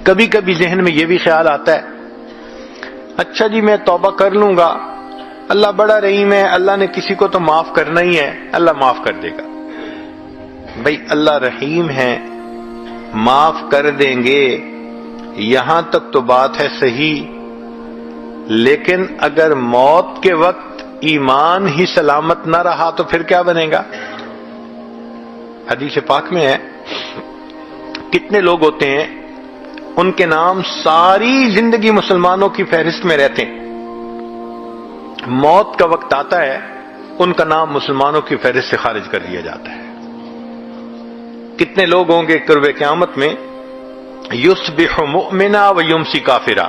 کبھی کبھی ذہن میں یہ بھی خیال آتا ہے اچھا جی میں توبہ کر لوں گا، اللہ بڑا رحیم ہے، اللہ نے کسی کو تو معاف کرنا ہی ہے، اللہ معاف کر دے گا۔ بھئی اللہ رحیم ہے، معاف کر دیں گے، یہاں تک تو بات ہے صحیح، لیکن اگر موت کے وقت ایمان ہی سلامت نہ رہا تو پھر کیا بنے گا؟ حدیث پاک میں ہے کتنے لوگ ہوتے ہیں ان کے نام ساری زندگی مسلمانوں کی فہرست میں رہتے ہیں، موت کا وقت آتا ہے ان کا نام مسلمانوں کی فہرست سے خارج کر دیا جاتا ہے۔ کتنے لوگ ہوں گے قرب قیامت میں یصبح مؤمنا و یمسی کافرا،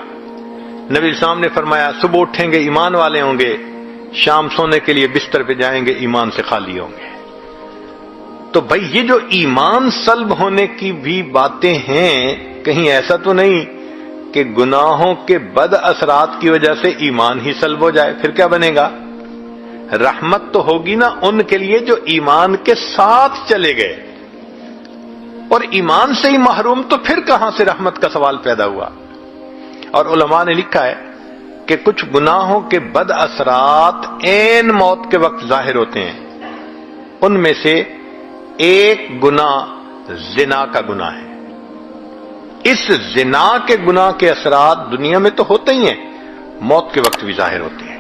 نبی السلام نے فرمایا صبح اٹھیں گے ایمان والے ہوں گے، شام سونے کے لیے بستر پہ جائیں گے ایمان سے خالی ہوں گے۔ تو بھائی یہ جو ایمان سلب ہونے کی بھی باتیں ہیں، کہیں ایسا تو نہیں کہ گناہوں کے بد اثرات کی وجہ سے ایمان ہی سلب ہو جائے، پھر کیا بنے گا؟ رحمت تو ہوگی نا ان کے لیے جو ایمان کے ساتھ چلے گئے، اور ایمان سے ہی محروم تو پھر کہاں سے رحمت کا سوال پیدا ہوا؟ اور علماء نے لکھا ہے کہ کچھ گناہوں کے بد اثرات عین موت کے وقت ظاہر ہوتے ہیں، ان میں سے ایک گناہ زنا کا گناہ ہے۔ اس زنا کے گناہ کے اثرات دنیا میں تو ہوتے ہی ہیں، موت کے وقت بھی ظاہر ہوتے ہیں۔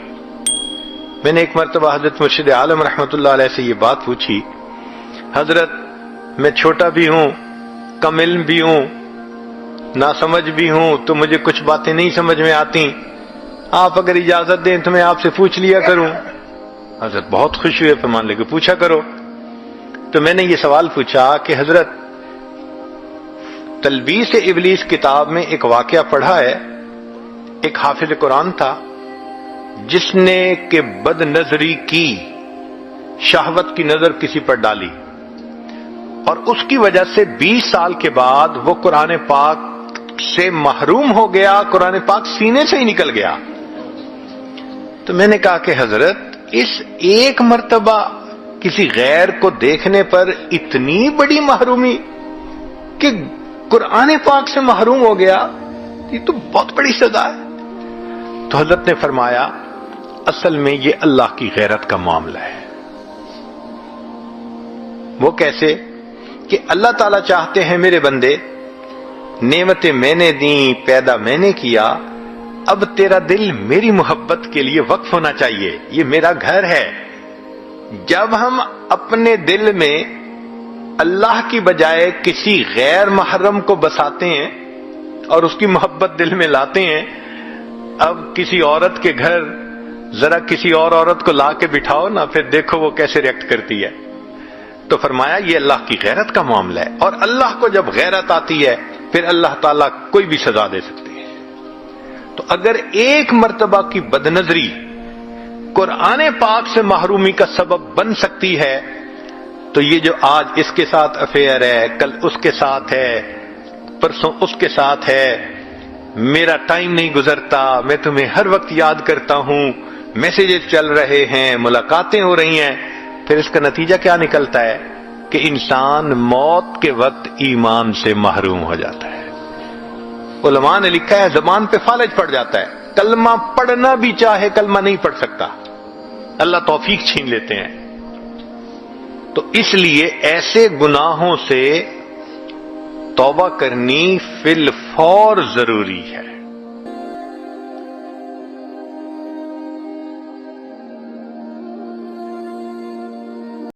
میں نے ایک مرتبہ حضرت مرشد عالم رحمۃ اللہ علیہ سے یہ بات پوچھی، حضرت میں چھوٹا بھی ہوں، کم علم بھی ہوں، ناسمجھ بھی ہوں، تو مجھے کچھ باتیں نہیں سمجھ میں آتی، آپ اگر اجازت دیں تو میں آپ سے پوچھ لیا کروں۔ حضرت بہت خوش ہوئے، فرمان لے کے پوچھا کرو۔ تو میں نے یہ سوال پوچھا کہ حضرت تلبیس ابلیس کتاب میں ایک واقعہ پڑھا ہے، ایک حافظ قرآن تھا جس نے کہ بد نظری کی، شہوت کی نظر کسی پر ڈالی، اور اس کی وجہ سے 20 سال کے بعد وہ قرآن پاک سے محروم ہو گیا، قرآن پاک سینے سے ہی نکل گیا۔ تو میں نے کہا کہ حضرت اس ایک مرتبہ کسی غیر کو دیکھنے پر اتنی بڑی محرومی کہ قرآن پاک سے محروم ہو گیا، یہ تو بہت بڑی سزا ہے۔ تو حضرت نے فرمایا اصل میں یہ اللہ کی غیرت کا معاملہ ہے۔ وہ کیسے؟ کہ اللہ تعالیٰ چاہتے ہیں میرے بندے، نعمتیں میں نے دیں، پیدا میں نے کیا، اب تیرا دل میری محبت کے لیے وقف ہونا چاہیے، یہ میرا گھر ہے۔ جب ہم اپنے دل میں اللہ کی بجائے کسی غیر محرم کو بساتے ہیں اور اس کی محبت دل میں لاتے ہیں، اب کسی عورت کے گھر ذرا کسی اور عورت کو لا کے بٹھاؤ نا، پھر دیکھو وہ کیسے ریئیکٹ کرتی ہے۔ تو فرمایا یہ اللہ کی غیرت کا معاملہ ہے، اور اللہ کو جب غیرت آتی ہے پھر اللہ تعالیٰ کوئی بھی سزا دے سکتی ہے۔ تو اگر ایک مرتبہ کی بد نظری قرآن پاک سے محرومی کا سبب بن سکتی ہے، تو یہ جو آج اس کے ساتھ افیئر ہے، کل اس کے ساتھ ہے، پرسوں اس کے ساتھ ہے، میرا ٹائم نہیں گزرتا، میں تمہیں ہر وقت یاد کرتا ہوں، میسیجز چل رہے ہیں، ملاقاتیں ہو رہی ہیں، پھر اس کا نتیجہ کیا نکلتا ہے کہ انسان موت کے وقت ایمان سے محروم ہو جاتا ہے۔ علماء نے لکھا ہے زبان پہ فالج پڑ جاتا ہے، کلمہ پڑھنا بھی چاہے کلمہ نہیں پڑھ سکتا، اللہ توفیق چھین لیتے ہیں۔ تو اس لیے ایسے گناہوں سے توبہ کرنی فی الفور ضروری ہے۔